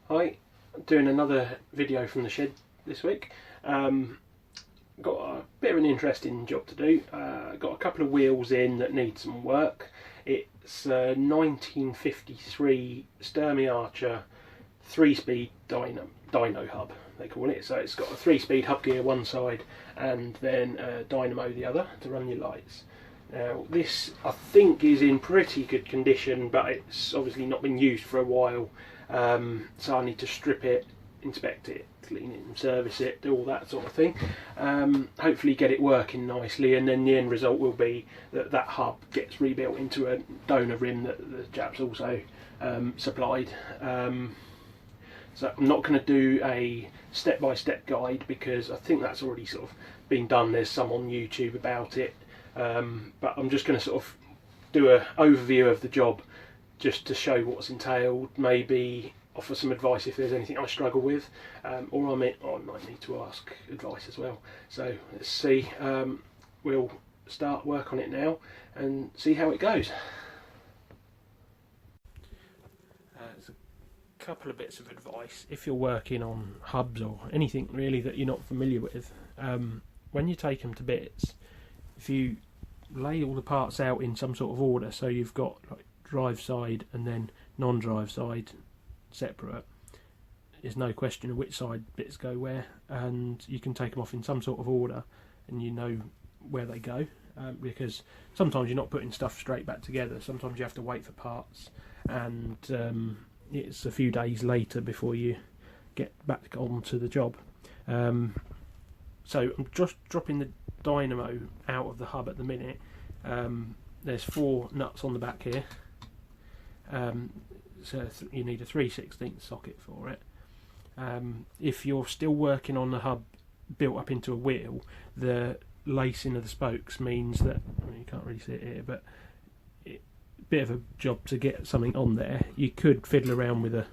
Hi, doing another video from the shed this week. Got a bit of an interesting job to do. Got a couple of wheels in that need some work. It's a 1953 Sturmey Archer 3-speed dyno hub, they call it. So it's got a 3-speed hub gear one side and then a dynamo the other to run your lights. Now this I think is in pretty good condition, but it's obviously not been used for a while, so I need to strip it, inspect it, clean it and service it, do all that sort of thing. Hopefully get it working nicely, and then the end result will be that that hub gets rebuilt into a donor rim that the chaps also supplied. So I'm not going to do a step-by-step guide because I think that's already sort of been done. There's some on YouTube about it. But I'm just going to sort of do an overview of the job just to show what's entailed, maybe offer some advice if there's anything I struggle with, or I might need to ask advice as well. So let's see, we'll start work on it now and see how it goes. There's a couple of bits of advice if you're working on hubs or anything really that you're not familiar with. When you take them to bits, if you lay all the parts out in some sort of order, so you've got like drive side and then non-drive side separate, there's no question of which side bits go where, and you can take them off in some sort of order and you know where they go, because sometimes you're not putting stuff straight back together. Sometimes you have to wait for parts, and it's a few days later before you get back onto the job. So I'm just dropping the dynamo out of the hub at the minute. There's 4 nuts on the back here, so you need a 3/16 socket for it. If you're still working on the hub built up into a wheel, the lacing of the spokes means that, I mean, you can't really see it here, but a bit of a job to get something on there. You could fiddle around with a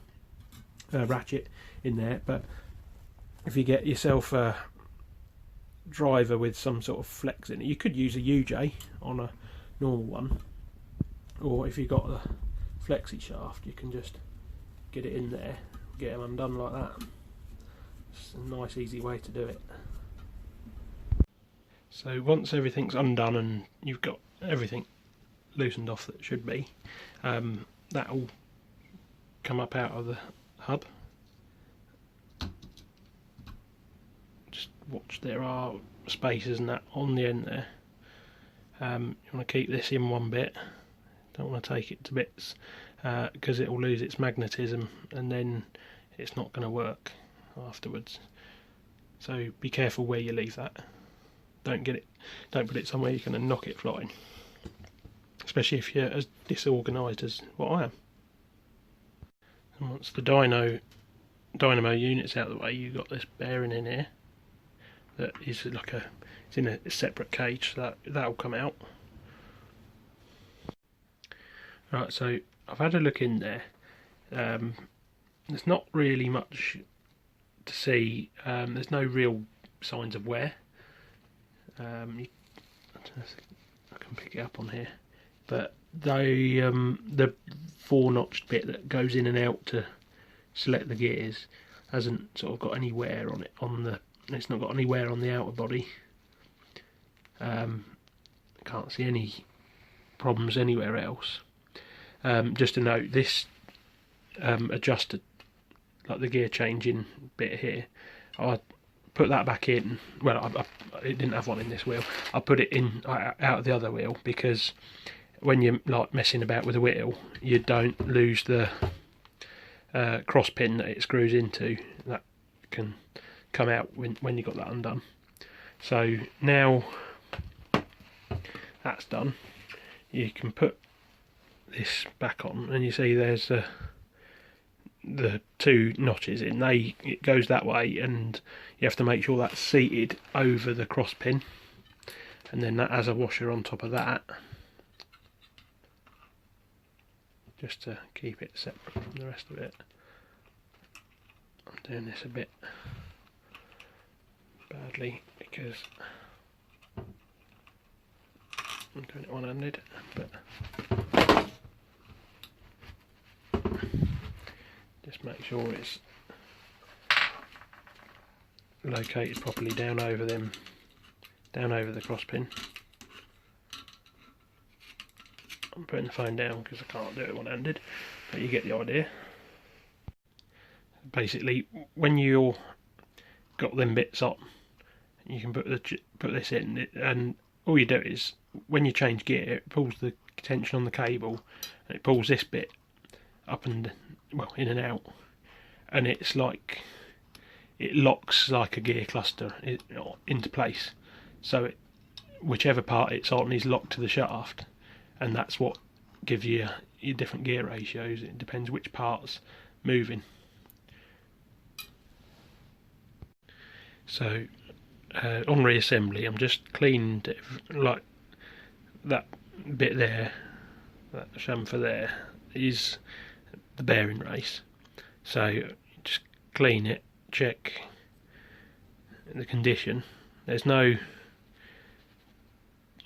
ratchet in there, but if you get yourself a driver with some sort of flex in it, you could use a UJ on a normal one, or if you've got a flexi shaft, you can just get it in there, get them undone like that. It's a nice easy way to do it. So once everything's undone and you've got everything loosened off that should be, that'll come up out of the hub. Watch, there are spaces and that on the end there. You want to keep this in one bit, don't want to take it to bits, because it will lose its magnetism and then it's not going to work afterwards. So be careful where you leave that. Don't put it somewhere you're going to knock it flying, especially if you're as disorganised as what I am. And once the dynamo unit's out of the way, you've got this bearing in here that is like it's in a separate cage, so that'll come out. Right, so I've had a look in there. There's not really much to see. There's no real signs of wear. I can pick it up on here, but the 4-notched bit that goes in and out to select the gears hasn't sort of got any wear on it. It's not got any wear on the outer body. Can't see any problems anywhere else. Just to note, this adjusted, like the gear changing bit here, I put that back in. Well, it didn't have one in this wheel. I put it in out of the other wheel because when you're like messing about with the wheel, you don't lose the cross pin that it screws into. That can come out when you got that undone. So now that's done, you can put this back on, and you see there's the 2 notches in. It goes that way, and you have to make sure that's seated over the cross pin, and then that has a washer on top of that, just to keep it separate from the rest of it. I'm doing this a bit badly because I'm doing it one-handed, but just make sure it's located properly down over the cross pin. I'm putting the phone down because I can't do it one-handed, but you get the idea. Basically, when you've got them bits on, you can put this in, and all you do is, when you change gear, it pulls the tension on the cable, and it pulls this bit up and, well, in and out, and it's like, it locks like a gear cluster into place, so whichever part it's on is locked to the shaft, and that's what gives you your different gear ratios. It depends which part's moving. So on reassembly, I'm just cleaning like that bit there, that chamfer there is the bearing race, so just clean it, check the condition. There's no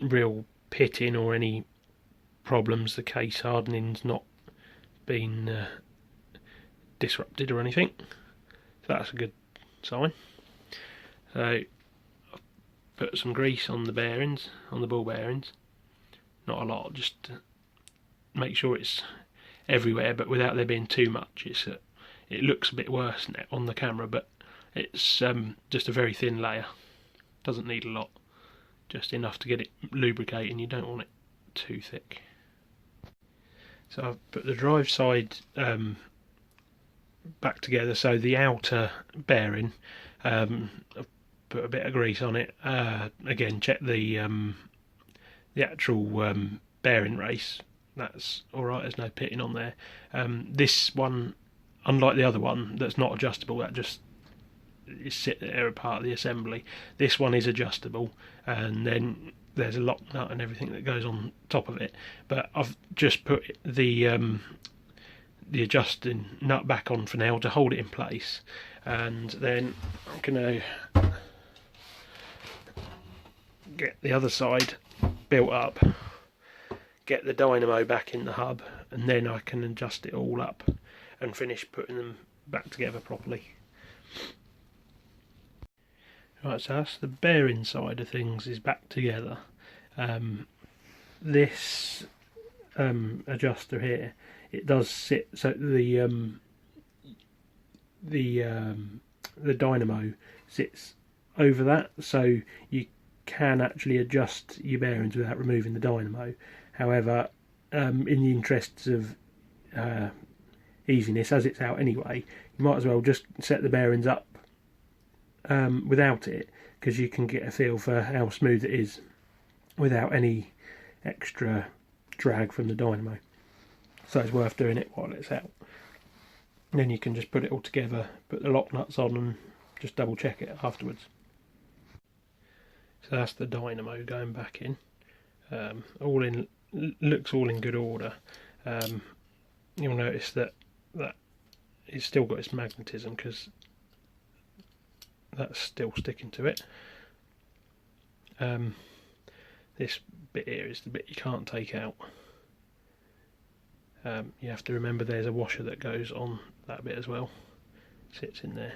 real pitting or any problems, the case hardening's not been disrupted or anything, so that's a good sign. So I've put some grease on the bearings, on the ball bearings, not a lot, just to make sure it's everywhere but without there being too much. It looks a bit worse on the camera, but it's just a very thin layer, doesn't need a lot, just enough to get it lubricating. You don't want it too thick. So I've put the drive side back together, so the outer bearing, I've put a bit of grease on it. Again, check the actual bearing race, that's alright, there's no pitting on there. This one, unlike the other one that's not adjustable, that just is sit there a part of the assembly, this one is adjustable, and then there's a lock nut and everything that goes on top of it, but I've just put the adjusting nut back on for now to hold it in place, and then I'm going to get the other side built up, get the dynamo back in the hub, and then I can adjust it all up and finish putting them back together properly. Right, so that's the bearing side of things is back together. This adjuster here, it does sit, so the dynamo sits over that, so you can actually adjust your bearings without removing the dynamo. However, in the interests of easiness, as it's out anyway, you might as well just set the bearings up without it, because you can get a feel for how smooth it is without any extra drag from the dynamo. So it's worth doing it while it's out. And then you can just put it all together, put the lock nuts on, and just double check it afterwards. So that's the dynamo going back in. Looks all in good order. You'll notice that it's still got its magnetism, because that's still sticking to it. This bit here is the bit you can't take out. You have to remember there's a washer that goes on that bit as well, sits in there.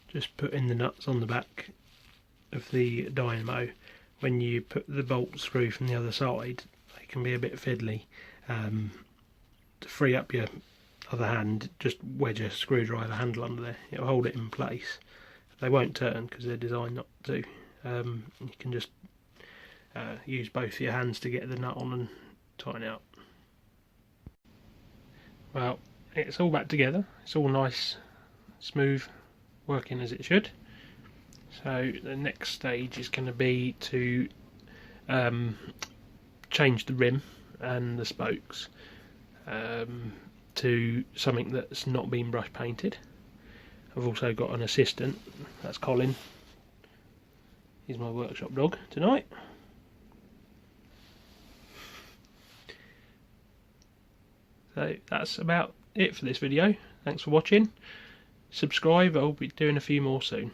Just putting the nuts on the back of the dynamo. When you put the bolts through from the other side, they can be a bit fiddly. To free up your other hand, just wedge a screwdriver handle under there, it'll hold it in place. They won't turn because they're designed not to. You can just use both your hands to get the nut on and tighten it up. Well, it's all back together, it's all nice, smooth, working as it should. So the next stage is going to be to change the rim and the spokes to something that's not been brush painted. I've also got an assistant, that's Colin. He's my workshop dog tonight. So that's about it for this video. Thanks for watching. Subscribe, I'll be doing a few more soon.